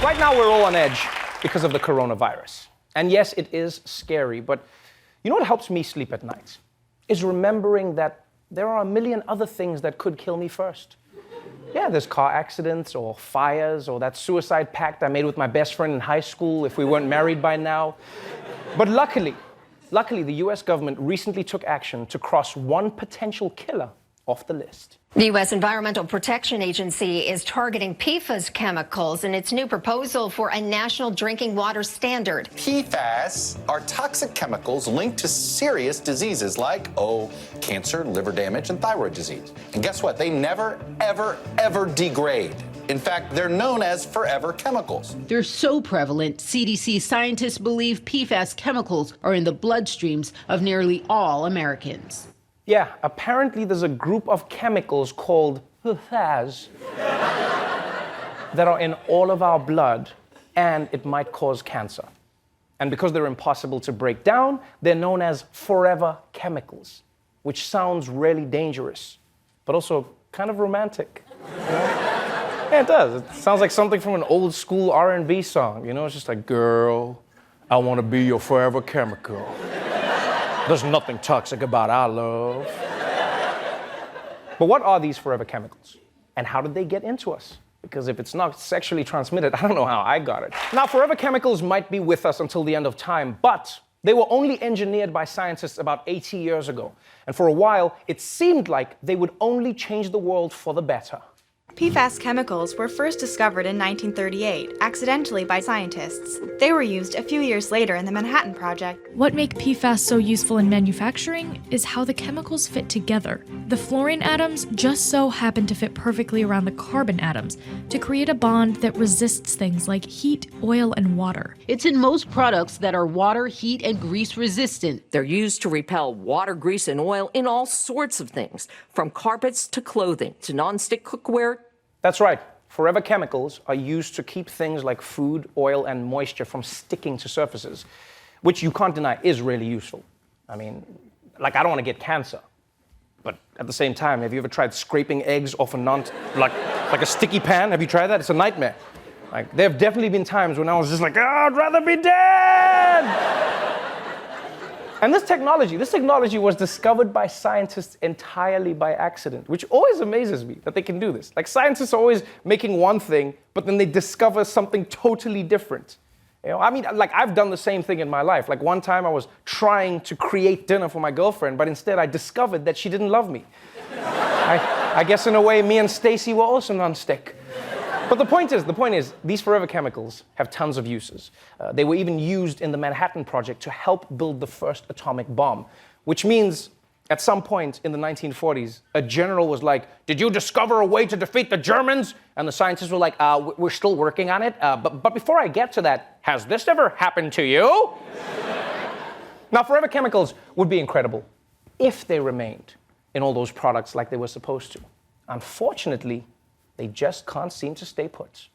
Right now, we're all on edge because of the coronavirus. And yes, it is scary, but you know what helps me sleep at night? Is remembering that there are a million other things that could kill me first. Yeah, there's car accidents or fires or that suicide pact I made with my best friend in high school if we weren't married by now. But luckily, the US government recently took action to cross one potential killer off the list. The U.S. Environmental Protection Agency is targeting PFAS chemicals in its new proposal for a national drinking water standard. PFAS are toxic chemicals linked to serious diseases like, cancer, liver damage, and thyroid disease. And guess what? They never, ever, ever degrade. In fact, they're known as forever chemicals. They're so prevalent, CDC scientists believe PFAS chemicals are in the bloodstreams of nearly all Americans. Yeah, apparently there's a group of chemicals called PFAS that are in all of our blood, and it might cause cancer. And because they're impossible to break down, they're known as forever chemicals, which sounds really dangerous, but also kind of romantic. You know? Yeah, it does. It sounds like something from an old school R&B song. You know, it's just like, girl, I want to be your forever chemical. There's nothing toxic about our love. But what are these forever chemicals? And how did they get into us? Because if it's not sexually transmitted, I don't know how I got it. Now, forever chemicals might be with us until the end of time, but they were only engineered by scientists about 80 years ago. And for a while, it seemed like they would only change the world for the better. PFAS chemicals were first discovered in 1938, accidentally by scientists. They were used a few years later in the Manhattan Project. What makes PFAS so useful in manufacturing is how the chemicals fit together. The fluorine atoms just so happen to fit perfectly around the carbon atoms to create a bond that resists things like heat, oil, and water. It's in most products that are water, heat, and grease resistant. They're used to repel water, grease, and oil in all sorts of things, from carpets to clothing to nonstick cookware. That's right. Forever chemicals are used to keep things like food, oil, and moisture from sticking to surfaces, which you can't deny is really useful. I mean, like, I don't want to get cancer. But at the same time, have you ever tried scraping eggs off a like a sticky pan? Have you tried that? It's a nightmare. Like, there have definitely been times when I was just like, I'd rather be dead! And this technology was discovered by scientists entirely by accident, which always amazes me that they can do this. Like, scientists are always making one thing, but then they discover something totally different. You know, I mean, like, I've done the same thing in my life. Like, one time I was trying to create dinner for my girlfriend, but instead I discovered that she didn't love me. I guess in a way, me and Stacy were also non-stick. But the point is, these forever chemicals have tons of uses. They were even used in the Manhattan Project to help build the first atomic bomb, which means at some point in the 1940s, a general was like, did you discover a way to defeat the Germans? And the scientists were like, we're still working on it. But before I get to that, has this ever happened to you? Now, forever chemicals would be incredible if they remained in all those products like they were supposed to. Unfortunately, they just can't seem to stay put.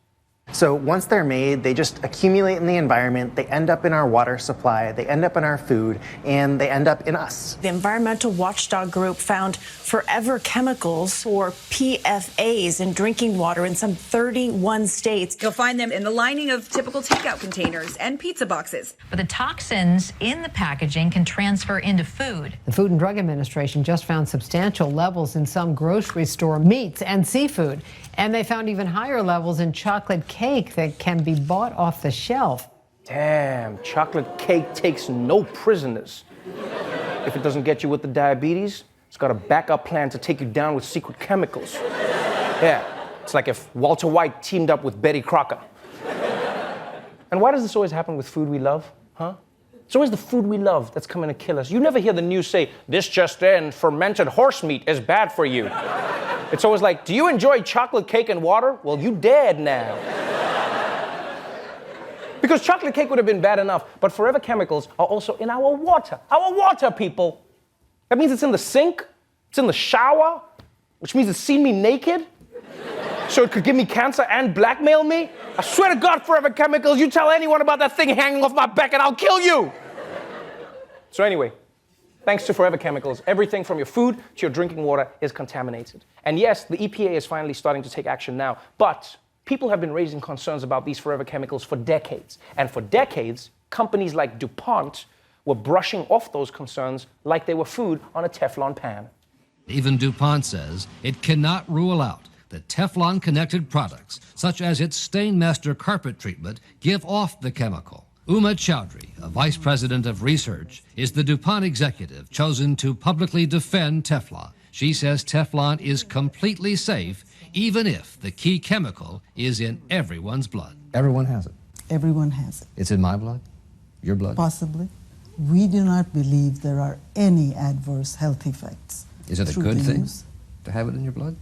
So once they're made, they just accumulate in the environment, they end up in our water supply, they end up in our food, and they end up in us. The environmental watchdog group found forever chemicals, or PFAs, in drinking water in some 31 states. You'll find them in the lining of typical takeout containers and pizza boxes. But the toxins in the packaging can transfer into food. The Food and Drug Administration just found substantial levels in some grocery store meats and seafood. And they found even higher levels in chocolate cake that can be bought off the shelf. Damn, chocolate cake takes no prisoners. If it doesn't get you with the diabetes, it's got a backup plan to take you down with secret chemicals. Yeah, it's like if Walter White teamed up with Betty Crocker. And why does this always happen with food we love, huh? It's always the food we love that's coming to kill us. You never hear the news say, this just in, fermented horse meat is bad for you. It's always like, do you enjoy chocolate cake and water? Well, you dead now. Because chocolate cake would have been bad enough, but forever chemicals are also in our water. Our water, people. That means it's in the sink, it's in the shower, which means it's seen me naked, so it could give me cancer and blackmail me. I swear to God, forever chemicals, you tell anyone about that thing hanging off my back and I'll kill you. So anyway, thanks to forever chemicals, everything from your food to your drinking water is contaminated. And yes, the EPA is finally starting to take action now, but people have been raising concerns about these forever chemicals for decades. And for decades, companies like DuPont were brushing off those concerns like they were food on a Teflon pan. Even DuPont says it cannot rule out that Teflon-connected products, such as its Stainmaster carpet treatment, give off the chemical. Uma Chowdhury, a vice president of research, is the DuPont executive chosen to publicly defend Teflon. She says Teflon is completely safe, even if the key chemical is in everyone's blood. Everyone has it. Everyone has it. It's in my blood? Your blood? Possibly. We do not believe there are any adverse health effects. Is it a through good the thing use. to have it in your blood?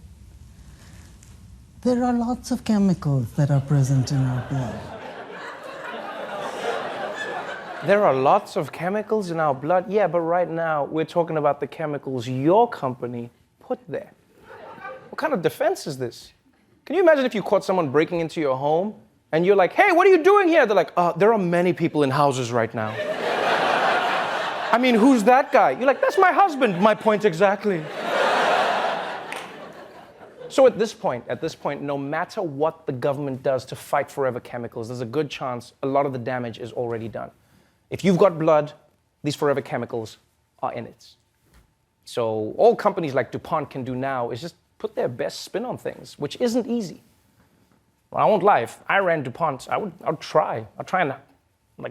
There are lots of chemicals that are present in our blood. There are lots of chemicals in our blood. Yeah, but right now we're talking about the chemicals your company put there. What kind of defense is this? Can you imagine if you caught someone breaking into your home and you're like, hey, what are you doing here? They're like, there are many people in houses right now. I mean, who's that guy? You're like, that's my husband. My point exactly. So at this point, no matter what the government does to fight forever chemicals, there's a good chance a lot of the damage is already done. If you've got blood, these forever chemicals are in it. So all companies like DuPont can do now is just put their best spin on things, which isn't easy. Well, I won't lie, if I ran DuPont, I'd try and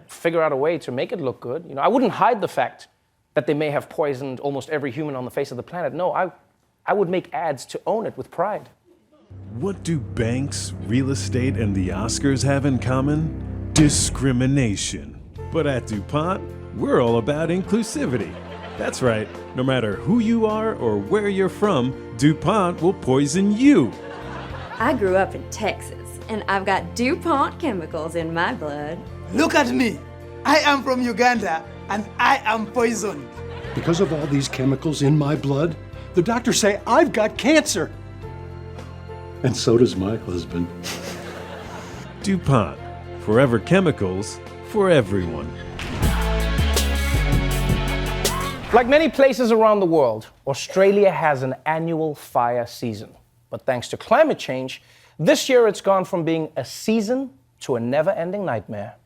figure out a way to make it look good. You know, I wouldn't hide the fact that they may have poisoned almost every human on the face of the planet. No, I would make ads to own it with pride. What do banks, real estate, and the Oscars have in common? Discrimination. But at DuPont, we're all about inclusivity. That's right, no matter who you are or where you're from, DuPont will poison you. I grew up in Texas, and I've got DuPont chemicals in my blood. Look at me. I am from Uganda, and I am poisoned. Because of all these chemicals in my blood, the doctors say I've got cancer. And so does my husband. DuPont, forever chemicals for everyone. Like many places around the world, Australia has an annual fire season. But thanks to climate change, this year it's gone from being a season to a never-ending nightmare.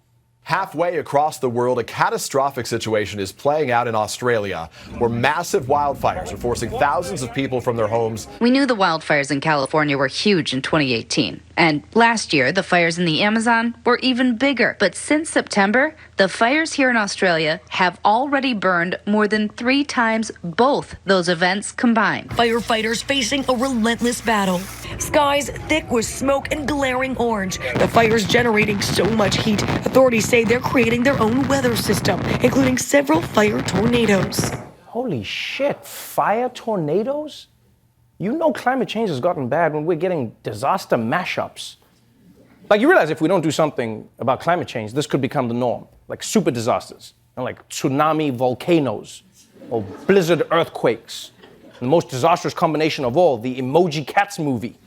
Halfway across the world, a catastrophic situation is playing out in Australia, where massive wildfires are forcing thousands of people from their homes. We knew the wildfires in California were huge in 2018. And last year, the fires in the Amazon were even bigger. But since September, the fires here in Australia have already burned more than 3 times both those events combined. Firefighters facing a relentless battle. Skies thick with smoke and glaring orange. The fires generating so much heat, authorities say they're creating their own weather system, including several fire tornadoes. Holy shit, fire tornadoes? You know climate change has gotten bad when we're getting disaster mashups. Like, you realize if we don't do something about climate change, this could become the norm. Like super disasters, like tsunami volcanoes, or blizzard earthquakes. And the most disastrous combination of all, the Emoji Cats movie.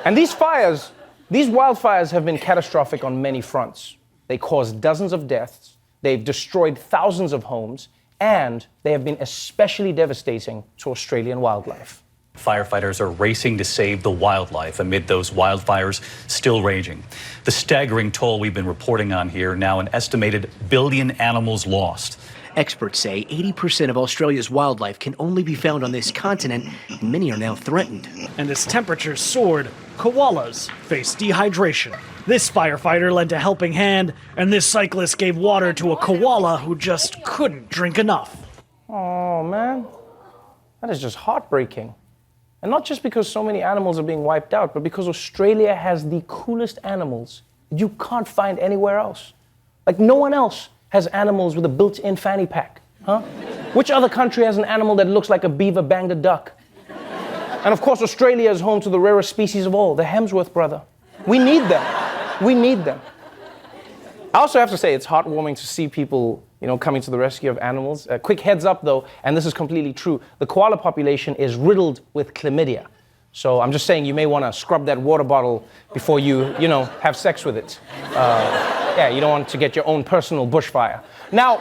And these wildfires have been catastrophic on many fronts. They caused dozens of deaths, they've destroyed thousands of homes, and they have been especially devastating to Australian wildlife. Firefighters are racing to save the wildlife amid those wildfires still raging. The staggering toll we've been reporting on here, now an estimated 1 billion animals lost. Experts say 80% of Australia's wildlife can only be found on this continent, and many are now threatened. And as temperatures soared, koalas face dehydration. This firefighter lent a helping hand, and this cyclist gave water to a koala who just couldn't drink enough. Oh, man. That is just heartbreaking. And not just because so many animals are being wiped out, but because Australia has the coolest animals you can't find anywhere else. Like, no one else has animals with a built-in fanny pack, huh? Which other country has an animal that looks like a beaver banged a duck? And of course, Australia is home to the rarest species of all, the Hemsworth brother. We need them. We need them. I also have to say, it's heartwarming to see people, coming to the rescue of animals. Quick heads up, though, and this is completely true. The koala population is riddled with chlamydia. So I'm just saying you may want to scrub that water bottle before you have sex with it. Yeah, you don't want to get your own personal bushfire. Now,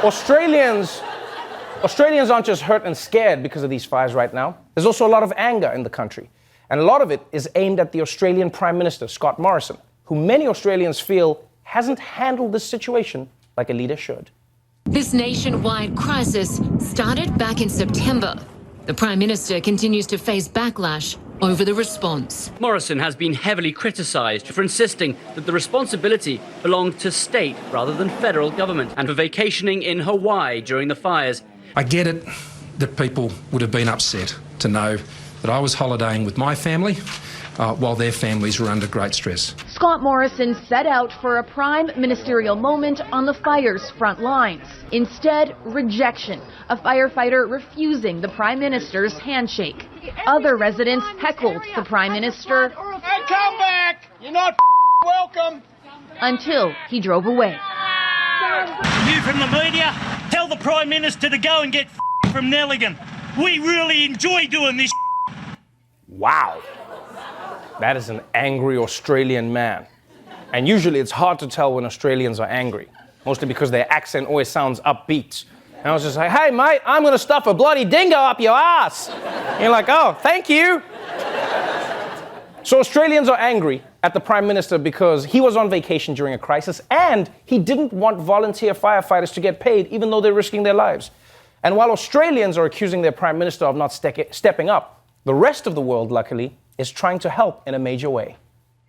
Australians aren't just hurt and scared because of these fires right now. There's also a lot of anger in the country. And a lot of it is aimed at the Australian Prime Minister, Scott Morrison, who many Australians feel hasn't handled this situation like a leader should. This nationwide crisis started back in September. The Prime Minister continues to face backlash over the response. Morrison has been heavily criticised for insisting that the responsibility belonged to state rather than federal government, and for vacationing in Hawaii during the fires. I get it that people would have been upset to know that I was holidaying with my family while their families were under great stress. Scott Morrison set out for a prime ministerial moment on the fire's front lines. Instead, rejection, a firefighter refusing the prime minister's handshake. Other residents heckled the prime minister. Hey, come back! You're not welcome! Until he drove away. You from the media, tell the prime minister to go and get from Nelligan. We really enjoy doing this. Wow. That is an angry Australian man. And usually it's hard to tell when Australians are angry, mostly because their accent always sounds upbeat. And I was just like, hey, mate, I'm going to stuff a bloody dingo up your ass. And you're like, oh, thank you. So Australians are angry at the Prime Minister because he was on vacation during a crisis and he didn't want volunteer firefighters to get paid even though they're risking their lives. And while Australians are accusing their Prime Minister of not stepping up, the rest of the world, luckily, is trying to help in a major way.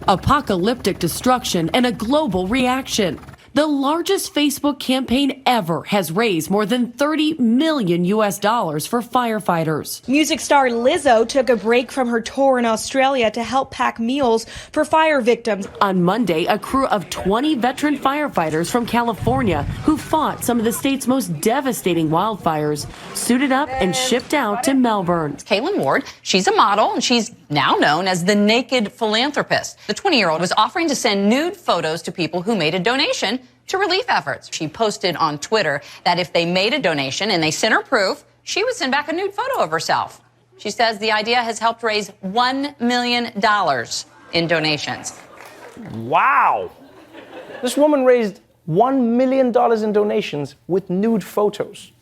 Apocalyptic destruction and a global reaction. The largest Facebook campaign ever has raised more than $30 million for firefighters. Music star Lizzo took a break from her tour in Australia to help pack meals for fire victims. On Monday, a crew of 20 veteran firefighters from California who fought some of the state's most devastating wildfires suited up and shipped out to Melbourne. Caitlin Ward, she's a model and she's now known as the Naked Philanthropist. The 20-year-old was offering to send nude photos to people who made a donation to relief efforts. She posted on Twitter that if they made a donation and they sent her proof, she would send back a nude photo of herself. She says the idea has helped raise $1 million in donations. Wow. This woman raised $1 million in donations with nude photos.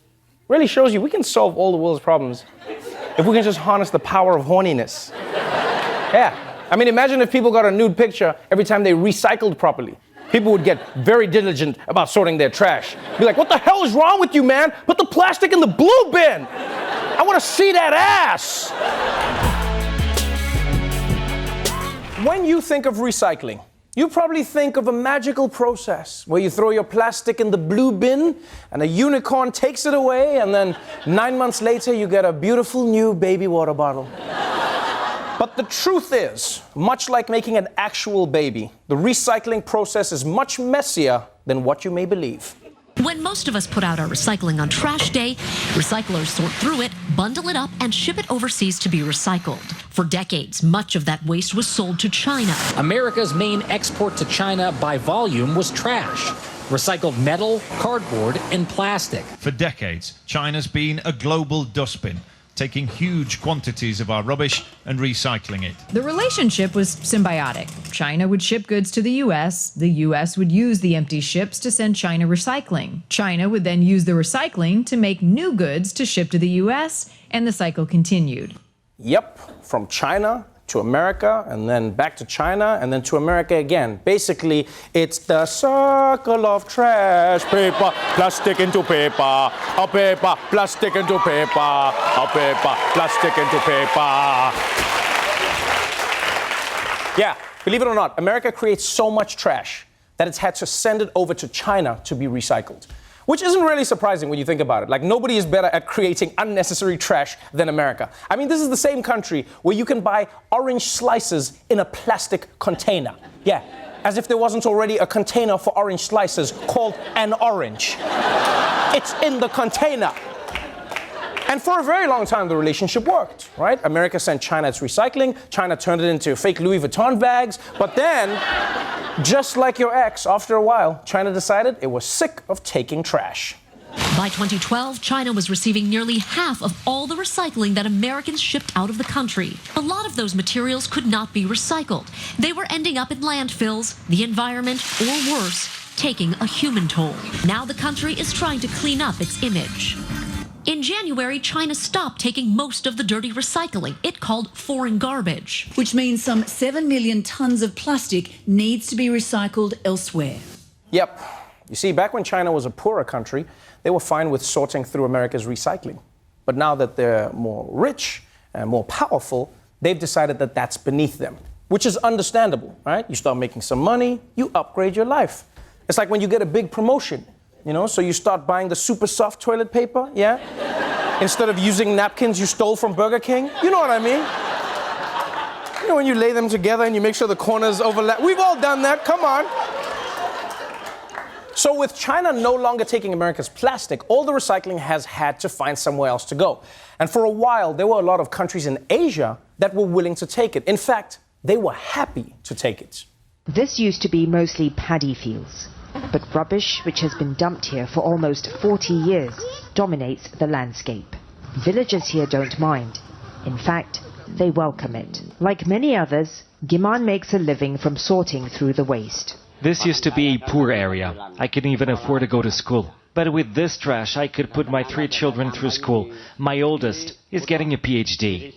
Really shows you we can solve all the world's problems if we can just harness the power of horniness. Yeah. I mean, imagine if people got a nude picture every time they recycled properly. People would get very diligent about sorting their trash. Be like, what the hell is wrong with you, man? Put the plastic in the blue bin. I want to see that ass. When you think of recycling, you probably think of a magical process where you throw your plastic in the blue bin and a unicorn takes it away, and then 9 months later you get a beautiful new baby water bottle. But the truth is, much like making an actual baby, the recycling process is much messier than what you may believe. When most of us put out our recycling on trash day, recyclers sort through it, bundle it up, and ship it overseas to be recycled. For decades, much of that waste was sold to China. America's main export to China by volume was trash. Recycled metal, cardboard, and plastic. For decades, China's been a global dustbin, taking huge quantities of our rubbish and recycling it. The relationship was symbiotic. China would ship goods to the U.S. The U.S. would use the empty ships to send China recycling. China would then use the recycling to make new goods to ship to the U.S., and the cycle continued. Yep, from China to America, and then back to China, and then to America again. Basically, it's the circle of trash. Paper, plastic into paper. A paper, plastic into paper. A paper, plastic into paper. Yeah, believe it or not, America creates so much trash that it's had to send it over to China to be recycled. Which isn't really surprising when you think about it. Like, nobody is better at creating unnecessary trash than America. I mean, this is the same country where you can buy orange slices in a plastic container. Yeah, as if there wasn't already a container for orange slices called an orange. It's in the container. And for a very long time, the relationship worked, right? America sent China its recycling. China turned it into fake Louis Vuitton bags. But then, just like your ex, after a while, China decided it was sick of taking trash. By 2012, China was receiving nearly half of all the recycling that Americans shipped out of the country. A lot of those materials could not be recycled. They were ending up in landfills, the environment, or worse, taking a human toll. Now the country is trying to clean up its image. In January, China stopped taking most of the dirty recycling it called foreign garbage. Which means some 7 million tons of plastic needs to be recycled elsewhere. Yep. You see, back when China was a poorer country, they were fine with sorting through America's recycling. But now that they're more rich and more powerful, they've decided that that's beneath them, which is understandable, right? You start making some money, you upgrade your life. It's like when you get a big promotion, you know, so you start buying the super soft toilet paper, yeah? Instead of using napkins you stole from Burger King. You know what I mean? You know, when you lay them together and you make sure the corners overlap. We've all done that, come on. So with China no longer taking America's plastic, all the recycling has had to find somewhere else to go. And for a while, there were a lot of countries in Asia that were willing to take it. In fact, they were happy to take it. This used to be mostly paddy fields, but rubbish, which has been dumped here for almost 40 years, dominates the landscape. Villagers here don't mind. In fact, they welcome it. Like many others, Giman makes a living from sorting through the waste. This used to be a poor area. I couldn't even afford to go to school. But with this trash, I could put my 3 children through school. My oldest is getting a PhD.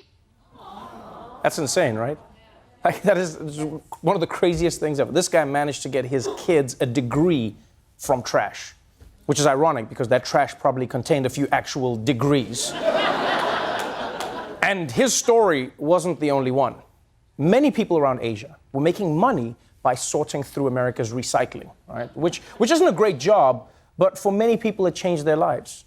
That's insane, right? Like, that is one of the craziest things ever. This guy managed to get his kids a degree from trash, which is ironic because that trash probably contained a few actual degrees. And his story wasn't the only one. Many people around Asia were making money by sorting through America's recycling, right? Which isn't a great job, but for many people it changed their lives.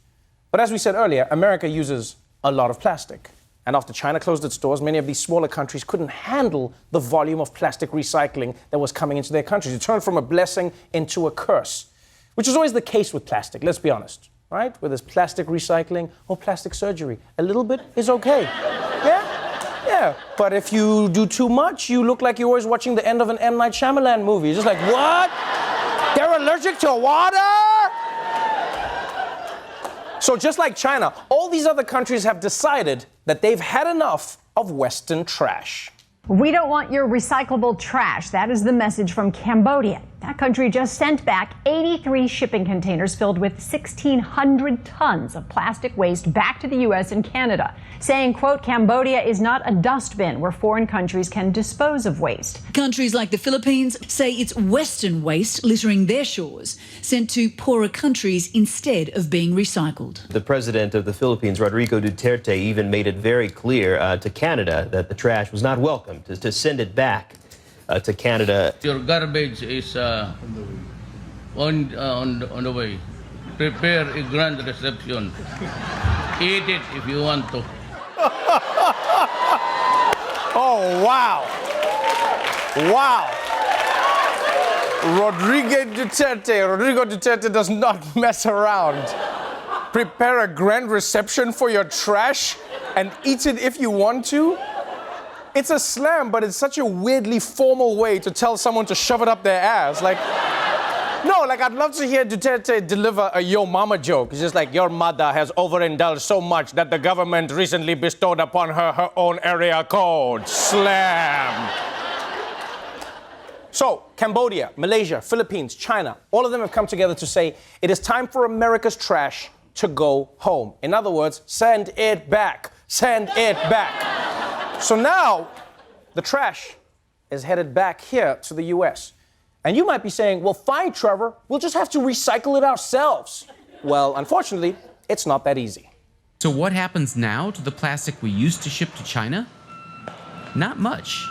But as we said earlier, America uses a lot of plastic. And after China closed its doors, many of these smaller countries couldn't handle the volume of plastic recycling that was coming into their countries. It turned from a blessing into a curse, which is always the case with plastic, let's be honest, right? Whether it's plastic recycling or plastic surgery, a little bit is okay. Yeah, but if you do too much, you look like you're always watching the end of an M. Night Shyamalan movie. It's just like, what? They're allergic to water? So just like China, all these other countries have decided that they've had enough of Western trash. We don't want your recyclable trash. That is the message from Cambodia. That country just sent back 83 shipping containers filled with 1,600 tons of plastic waste back to the U.S. and Canada, saying, quote, Cambodia is not a dustbin where foreign countries can dispose of waste. Countries like the Philippines say it's Western waste littering their shores, sent to poorer countries instead of being recycled. The president of the Philippines, Rodrigo Duterte, even made it very clear to Canada that the trash was not welcome, to send it back to Canada. Your garbage is on the way. Prepare a grand reception. Eat it if you want to. Oh, wow. Wow. Rodrigo Duterte does not mess around. Prepare a grand reception for your trash and eat it if you want to? It's a slam, but it's such a weirdly formal way to tell someone to shove it up their ass. Like, no, like I'd love to hear Duterte deliver a yo mama joke. It's just like, your mother has overindulged so much that the government recently bestowed upon her her own area code. Slam. So, Cambodia, Malaysia, Philippines, China, all of them have come together to say it is time for America's trash to go home. In other words, send it back. Send it back. So now, the trash is headed back here to the US. And you might be saying, well, fine, Trevor, we'll just have to recycle it ourselves. Well, unfortunately, it's not that easy. So what happens now to the plastic we used to ship to China? Not much.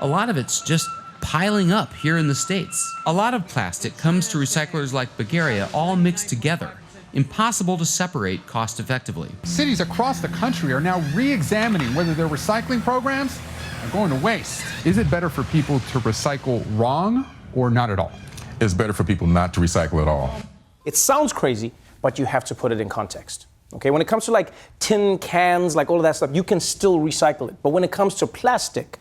A lot of it's just piling up here in the States. A lot of plastic comes to recyclers like Bulgaria all mixed together. Impossible to separate cost-effectively. Cities across the country are now re-examining whether their recycling programs are going to waste. Is it better for people to recycle wrong or not at all? It's better for people not to recycle at all. It sounds crazy, but you have to put it in context. Okay, when it comes to like tin cans, like all of that stuff, you can still recycle it. But when it comes to plastic,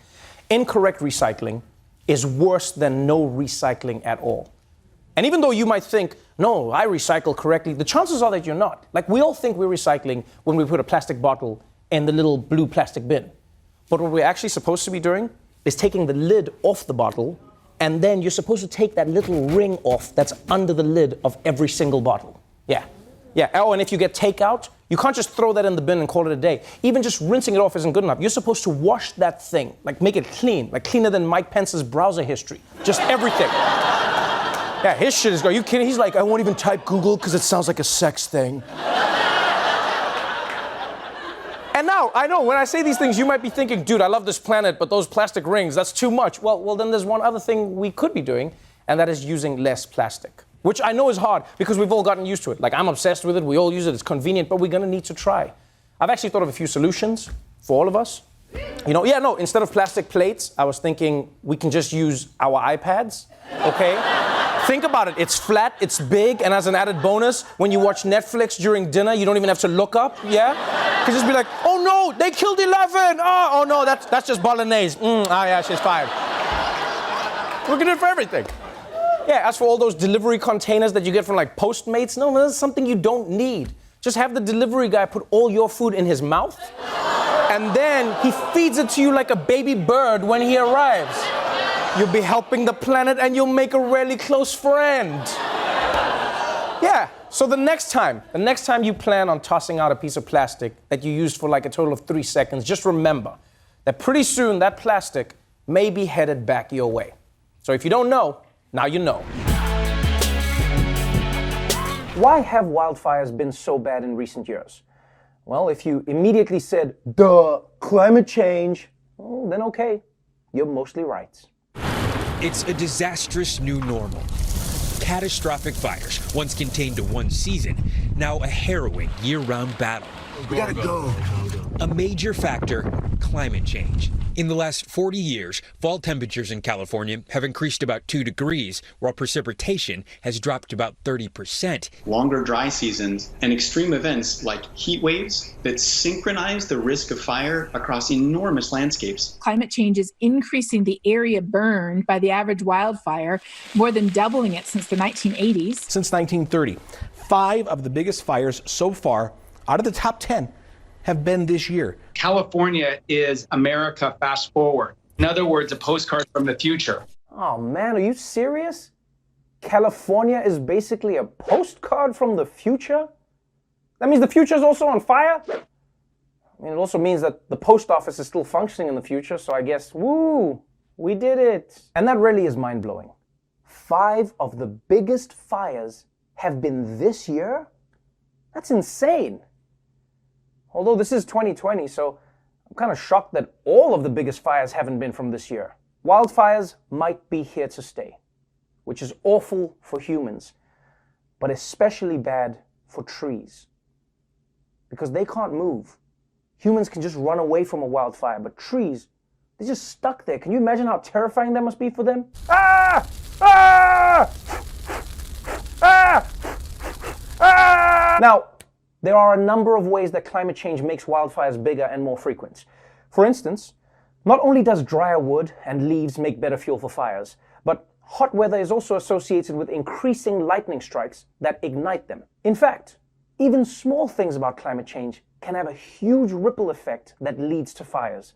incorrect recycling is worse than no recycling at all. And even though you might think, no, I recycle correctly, the chances are that you're not. Like, we all think we're recycling when we put a plastic bottle in the little blue plastic bin. But what we're actually supposed to be doing is taking the lid off the bottle, and then you're supposed to take that little ring off that's under the lid of every single bottle. Yeah. Oh, and if you get takeout, You can't just throw that in the bin and call it a day. Even just rinsing it off isn't good enough. You're supposed to wash that thing, like make it clean, like cleaner than Mike Pence's browser history. Just everything. Yeah, his shit is going. Are you kidding? He's like, I won't even type Google because it sounds like a sex thing. And now, I know, when I say these things, you might be thinking, dude, I love this planet, but those plastic rings, that's too much. Well, then there's one other thing we could be doing, and that is using less plastic. Which I know is hard, because we've all gotten used to it. Like, I'm obsessed with it, we all use it, it's convenient, but we're gonna need to try. I've actually thought of a few solutions for all of us. You know, instead of plastic plates, I was thinking we can just use our iPads, okay? Think about it, it's flat, it's big, and as an added bonus, when you watch Netflix during dinner, you don't even have to look up, yeah? You can just be like, oh no, they killed 11! Oh no, that's just bolognese. Yeah, she's fired. We can do it for everything. Yeah, as for all those delivery containers that you get from like Postmates, no, that's something you don't need. Just have the delivery guy put all your food in his mouth, and then he feeds it to you like a baby bird when he arrives. You'll be helping the planet and you'll make a really close friend. Yeah, so the next time you plan on tossing out a piece of plastic that you used for like a total of 3 seconds, just remember that pretty soon that plastic may be headed back your way. So if you don't know, now you know. Why have wildfires been so bad in recent years? Well, if you immediately said, duh, climate change, well, then okay, you're mostly right. It's a disastrous new normal. Catastrophic fires, once contained to one season, now a harrowing year-round battle. We gotta go. A major factor, climate change. In the last 40 years, fall temperatures in California have increased about 2 degrees, while precipitation has dropped about 30%. Longer dry seasons and extreme events like heat waves that synchronize the risk of fire across enormous landscapes. Climate change is increasing the area burned by the average wildfire, more than doubling it since the 1980s. Since 1930, 5 of the biggest fires so far, out of the top 10, have been this year. California is America fast forward. In other words, a postcard from the future. Oh man, are you serious? California is basically a postcard from the future? That means the future is also on fire? I mean, it also means that the post office is still functioning in the future, so I guess, woo, we did it. And that really is mind-blowing. 5 of the biggest fires have been this year? That's insane. Although this is 2020, so I'm kind of shocked that all of the biggest fires haven't been from this year. Wildfires might be here to stay, which is awful for humans, but especially bad for trees, because they can't move. Humans can just run away from a wildfire, but trees, they're just stuck there. Can you imagine how terrifying that must be for them? Ah! Ah! Ah! Ah! Now, there are a number of ways that climate change makes wildfires bigger and more frequent. For instance, not only does drier wood and leaves make better fuel for fires, but hot weather is also associated with increasing lightning strikes that ignite them. In fact, even small things about climate change can have a huge ripple effect that leads to fires.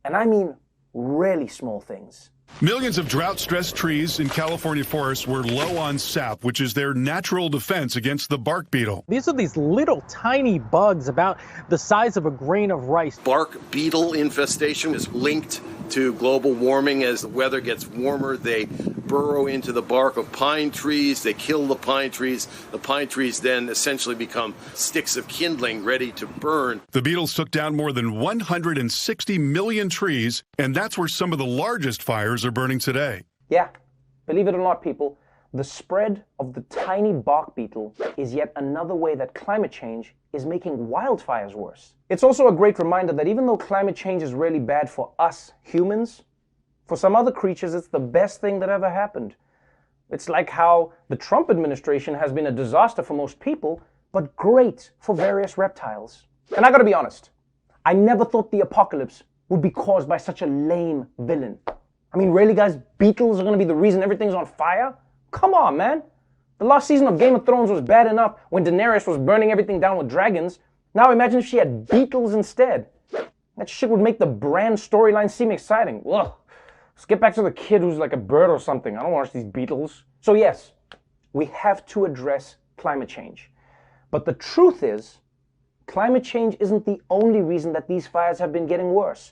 And I mean really small things. Millions of drought-stressed trees in California forests were low on sap, which is their natural defense against the bark beetle. These are these little tiny bugs about the size of a grain of rice. Bark beetle infestation is linked to global warming. As the weather gets warmer, they burrow into the bark of pine trees. They kill the pine trees. The pine trees then essentially become sticks of kindling ready to burn. The beetles took down more than 160 million trees, and that's where some of the largest fires are burning today. Yeah, believe it or not, people, the spread of the tiny bark beetle is yet another way that climate change is making wildfires worse. It's also a great reminder that even though climate change is really bad for us humans, for some other creatures it's the best thing that ever happened. It's like how the Trump administration has been a disaster for most people, but great for various reptiles. And I gotta be honest, I never thought the apocalypse would be caused by such a lame villain. I mean, really, guys, beetles are gonna be the reason everything's on fire? Come on, man. The last season of Game of Thrones was bad enough when Daenerys was burning everything down with dragons. Now imagine if she had beetles instead. That shit would make the Bran storyline seem exciting. Ugh. Let's get back to the kid who's like a bird or something. I don't watch these beetles. So yes, we have to address climate change. But the truth is, climate change isn't the only reason that these fires have been getting worse.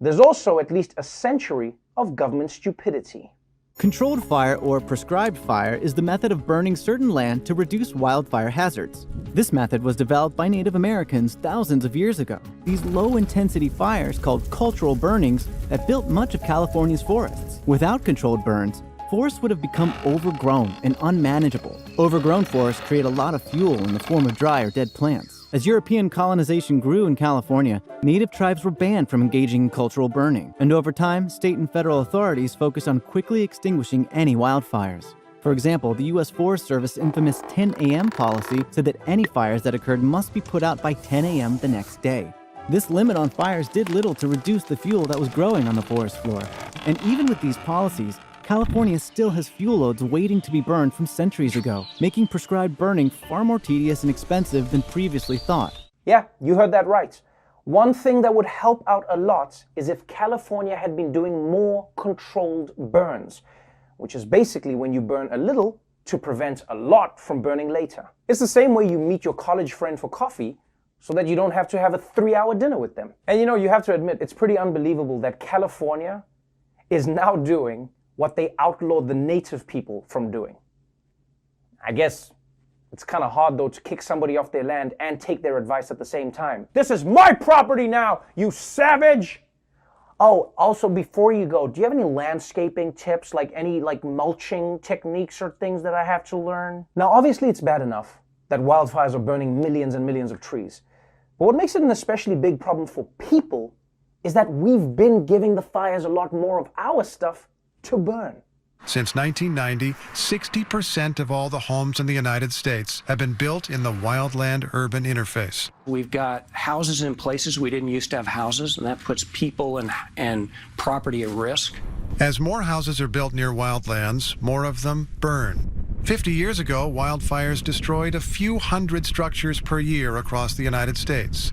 There's also at least a century of government stupidity. Controlled fire or prescribed fire is the method of burning certain land to reduce wildfire hazards. This method was developed by Native Americans thousands of years ago. These low-intensity fires, called cultural burnings, have built much of California's forests. Without controlled burns, forests would have become overgrown and unmanageable. Overgrown forests create a lot of fuel in the form of dry or dead plants. As European colonization grew in California, native tribes were banned from engaging in cultural burning, and over time, state and federal authorities focused on quickly extinguishing any wildfires. For example, the U.S. Forest Service's infamous 10 a.m. policy said that any fires that occurred must be put out by 10 a.m. the next day. This limit on fires did little to reduce the fuel that was growing on the forest floor. And even with these policies, California still has fuel loads waiting to be burned from centuries ago, making prescribed burning far more tedious and expensive than previously thought. Yeah, you heard that right. One thing that would help out a lot is if California had been doing more controlled burns, which is basically when you burn a little to prevent a lot from burning later. It's the same way you meet your college friend for coffee so that you don't have to have a 3-hour dinner with them. And you know, you have to admit, it's pretty unbelievable that California is now doing what they outlawed the native people from doing. I guess it's kind of hard though to kick somebody off their land and take their advice at the same time. This is my property now, you savage! Oh, also before you go, do you have any landscaping tips, like any mulching techniques or things that I have to learn? Now obviously it's bad enough that wildfires are burning millions and millions of trees. But what makes it an especially big problem for people is that we've been giving the fires a lot more of our stuff to burn. Since 1990, 60% of all the homes in the United States have been built in the wildland-urban interface. We've got houses in places we didn't used to have houses, and that puts people and property at risk. As more houses are built near wildlands, more of them burn. 50 years ago, wildfires destroyed a few hundred structures per year across the United States.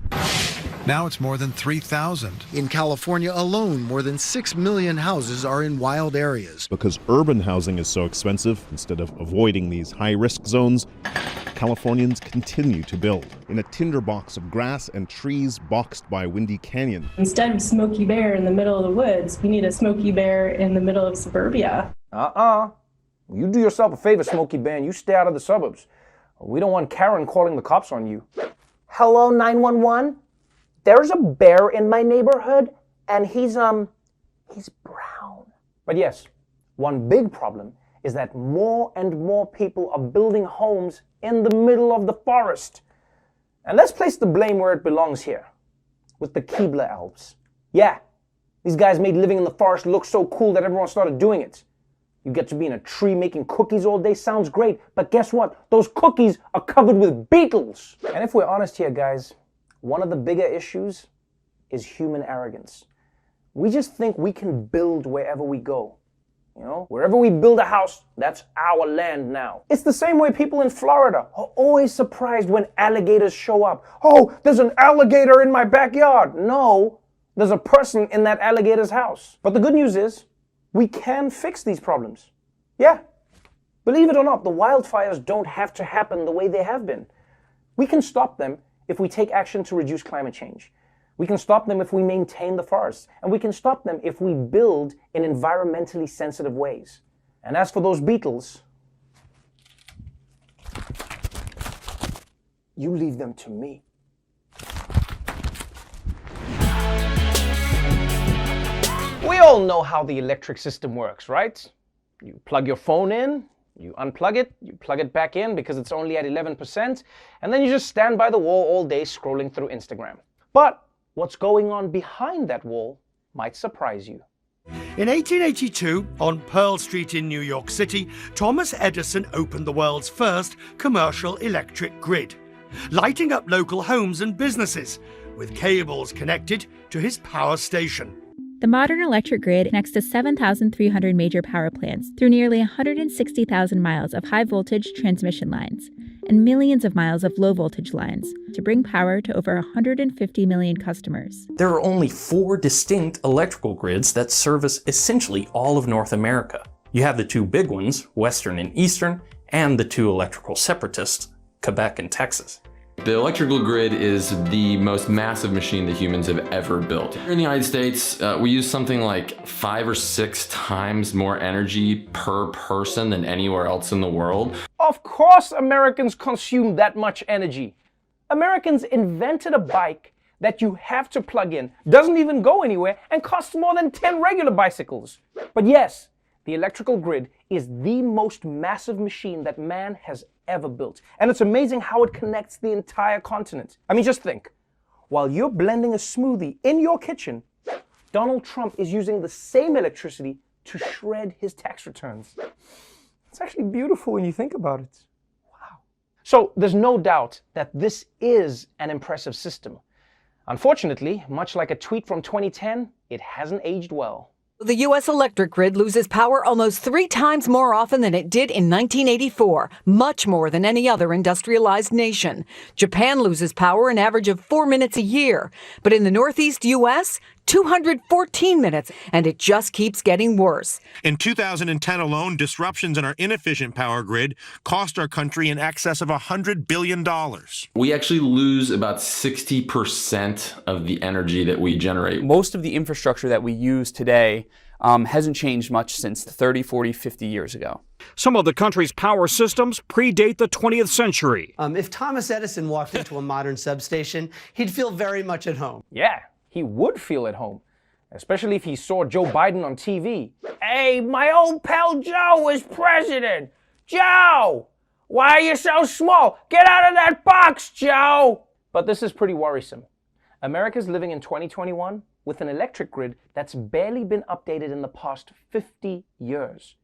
Now it's more than 3,000. In California alone, more than 6 million houses are in wild areas. Because urban housing is so expensive, instead of avoiding these high-risk zones, Californians continue to build in a tinderbox of grass and trees boxed by Windy Canyon. Instead of Smokey Bear in the middle of the woods, we need a Smokey Bear in the middle of suburbia. You do yourself a favor, Smokey Bear, and you stay out of the suburbs. We don't want Karen calling the cops on you. Hello, 911? There's a bear in my neighborhood, and he's brown. But yes, one big problem is that more and more people are building homes in the middle of the forest. And let's place the blame where it belongs here, with the Keebler elves. Yeah, these guys made living in the forest look so cool that everyone started doing it. You get to be in a tree making cookies all day, sounds great, but guess what? Those cookies are covered with beetles. And if we're honest here, guys, one of the bigger issues is human arrogance. We just think we can build wherever we go. You know, wherever we build a house, that's our land now. It's the same way people in Florida are always surprised when alligators show up. Oh, there's an alligator in my backyard. No, there's a person in that alligator's house. But the good news is, we can fix these problems. Yeah, believe it or not, the wildfires don't have to happen the way they have been. We can stop them if we take action to reduce climate change. We can stop them if we maintain the forests, and we can stop them if we build in environmentally sensitive ways. And as for those beetles, you leave them to me. We all know how the electric system works, right? You plug your phone in, you unplug it, you plug it back in because it's only at 11%, and then you just stand by the wall all day scrolling through Instagram. But what's going on behind that wall might surprise you. In 1882, on Pearl Street in New York City, Thomas Edison opened the world's first commercial electric grid, lighting up local homes and businesses with cables connected to his power station. The modern electric grid connects to 7,300 major power plants through nearly 160,000 miles of high-voltage transmission lines and millions of miles of low-voltage lines to bring power to over 150 million customers. There are only 4 distinct electrical grids that service essentially all of North America. You have the 2 big ones, Western and Eastern, and the 2 electrical separatists, Quebec and Texas. The electrical grid is the most massive machine that humans have ever built. Here in the United States, we use something like 5 or 6 times more energy per person than anywhere else in the world. Of course Americans consume that much energy. Americans invented a bike that you have to plug in, doesn't even go anywhere, and costs more than 10 regular bicycles. But yes, the electrical grid is the most massive machine that man has ever built. And it's amazing how it connects the entire continent. I mean, just think. While you're blending a smoothie in your kitchen, Donald Trump is using the same electricity to shred his tax returns. It's actually beautiful when you think about it. Wow. So there's no doubt that this is an impressive system. Unfortunately, much like a tweet from 2010, it hasn't aged well. The U.S. electric grid loses power almost 3 times more often than it did in 1984, much more than any other industrialized nation. Japan loses power an average of 4 minutes a year. But in the Northeast U.S., 214 minutes, and it just keeps getting worse. In 2010 alone, disruptions in our inefficient power grid cost our country in excess of $100 billion. We actually lose about 60% of the energy that we generate. Most of the infrastructure that we use today hasn't changed much since 30, 40, 50 years ago. Some of the country's power systems predate the 20th century. If Thomas Edison walked into a modern substation, he'd feel very much at home. Yeah, he would feel at home, especially if he saw Joe Biden on TV. Hey, my old pal Joe is president. Joe, why are you so small? Get out of that box, Joe. But this is pretty worrisome. America's living in 2021 with an electric grid that's barely been updated in the past 50 years.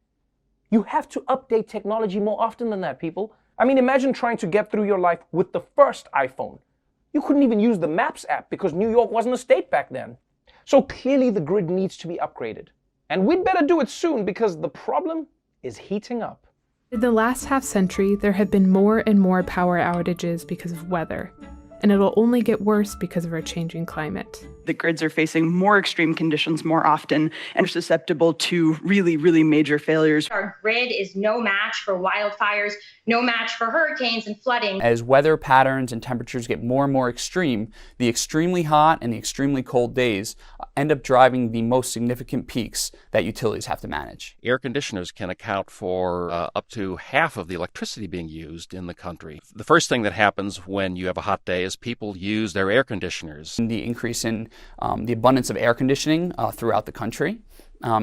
You have to update technology more often than that, people. I mean, imagine trying to get through your life with the first iPhone. You couldn't even use the Maps app because New York wasn't a state back then. So clearly the grid needs to be upgraded. And we'd better do it soon because the problem is heating up. In the last half century, there have been more and more power outages because of weather. And it'll only get worse because of our changing climate. The grids are facing more extreme conditions more often and are susceptible to really, really major failures. Our grid is no match for wildfires, no match for hurricanes and flooding. As weather patterns and temperatures get more and more extreme, the extremely hot and the extremely cold days end up driving the most significant peaks that utilities have to manage. Air conditioners can account for up to half of the electricity being used in the country. The first thing that happens when you have a hot day is people use their air conditioners. The increase in the abundance of air conditioning throughout the country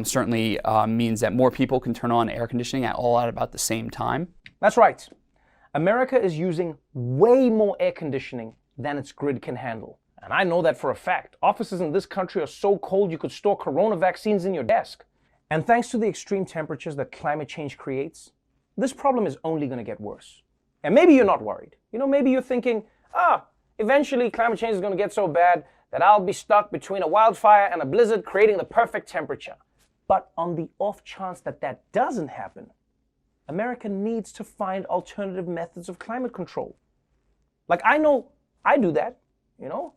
certainly means that more people can turn on air conditioning at about the same time. That's right. America is using way more air conditioning than its grid can handle. And I know that for a fact. Offices in this country are so cold you could store corona vaccines in your desk. And thanks to the extreme temperatures that climate change creates, this problem is only going to get worse. And maybe you're not worried. You know, maybe you're thinking, eventually climate change is going to get so bad that I'll be stuck between a wildfire and a blizzard creating the perfect temperature. But on the off chance that that doesn't happen, America needs to find alternative methods of climate control. Like I know I do that, you know.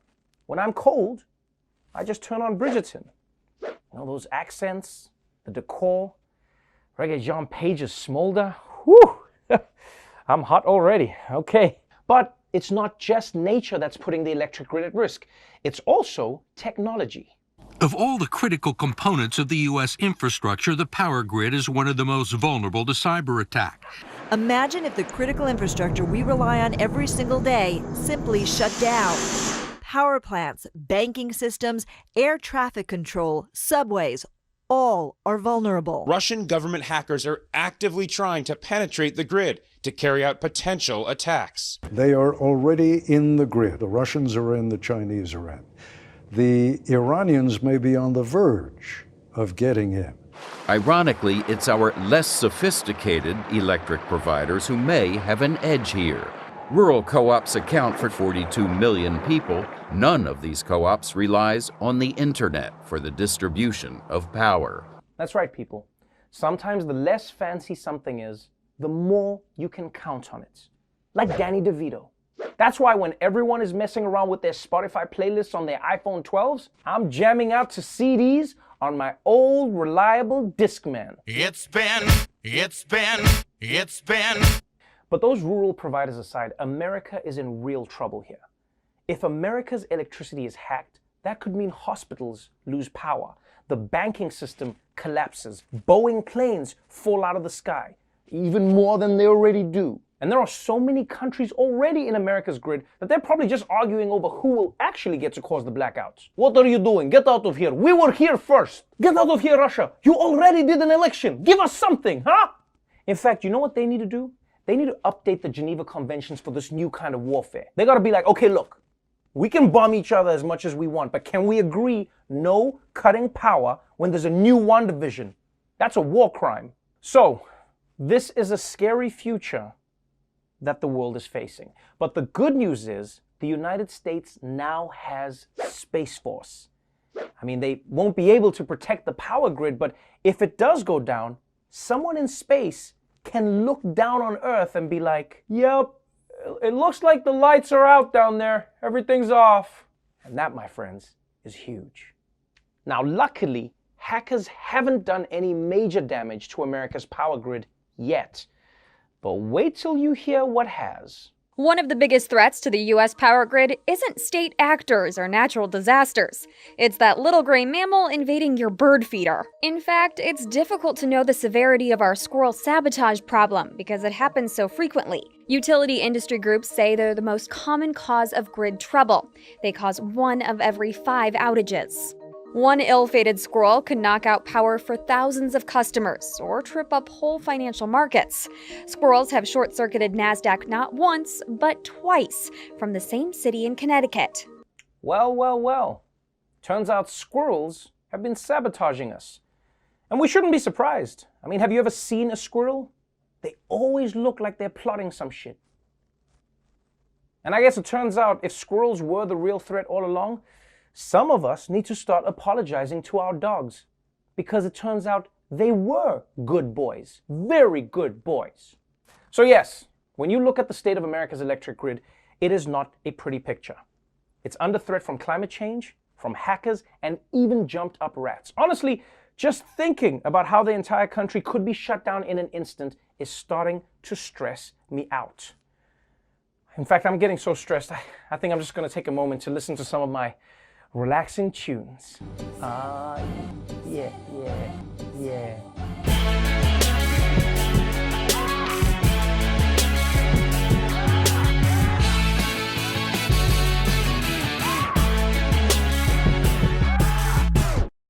When I'm cold, I just turn on Bridgerton. You know, those accents, the decor, Reggae John Page's smolder. Whew! I'm hot already, okay. But it's not just nature that's putting the electric grid at risk. It's also technology. Of all the critical components of the U.S. infrastructure, the power grid is one of the most vulnerable to cyber attack. Imagine if the critical infrastructure we rely on every single day simply shut down. Power plants, banking systems, air traffic control, subways, all are vulnerable. Russian government hackers are actively trying to penetrate the grid to carry out potential attacks. They are already in the grid. The Russians are in, the Chinese are in. The Iranians may be on the verge of getting in. Ironically, it's our less sophisticated electric providers who may have an edge here. Rural co-ops account for 42 million people. None of these co-ops relies on the internet for the distribution of power. That's right, people. Sometimes the less fancy something is, the more you can count on it. Like Danny DeVito. That's why when everyone is messing around with their Spotify playlists on their iPhone 12s, I'm jamming out to CDs on my old reliable Discman. It's been. But those rural providers aside, America is in real trouble here. If America's electricity is hacked, that could mean hospitals lose power, the banking system collapses, Boeing planes fall out of the sky, even more than they already do. And there are so many countries already in America's grid that they're probably just arguing over who will actually get to cause the blackouts. What are you doing? Get out of here. We were here first. Get out of here, Russia. You already did an election. Give us something, huh? In fact, you know what they need to do? They need to update the Geneva Conventions for this new kind of warfare. They gotta be like, okay, look, we can bomb each other as much as we want, but can we agree no cutting power when there's a new one division? That's a war crime. So, this is a scary future that the world is facing. But the good news is the United States now has Space Force. I mean, they won't be able to protect the power grid, but if it does go down, someone in space can look down on Earth and be like, yep, it looks like the lights are out down there. Everything's off. And that, my friends, is huge. Now, luckily, hackers haven't done any major damage to America's power grid yet. But wait till you hear what has. One of the biggest threats to the U.S. power grid isn't state actors or natural disasters. It's that little gray mammal invading your bird feeder. In fact, it's difficult to know the severity of our squirrel sabotage problem because it happens so frequently. Utility industry groups say they're the most common cause of grid trouble. They cause 1 of every 5 outages. One ill-fated squirrel could knock out power for thousands of customers or trip up whole financial markets. Squirrels have short-circuited NASDAQ not once, but twice from the same city in Connecticut. Well, well, well. Turns out squirrels have been sabotaging us. And we shouldn't be surprised. I mean, have you ever seen a squirrel? They always look like they're plotting some shit. And I guess it turns out if squirrels were the real threat all along, some of us need to start apologizing to our dogs because it turns out they were good boys, very good boys. So yes, when you look at the state of America's electric grid, it is not a pretty picture. It's under threat from climate change, from hackers, and even jumped up rats. Honestly, just thinking about how the entire country could be shut down in an instant is starting to stress me out. In fact, I'm getting so stressed, I think I'm just going to take a moment to listen to some of my relaxing tunes. Yeah.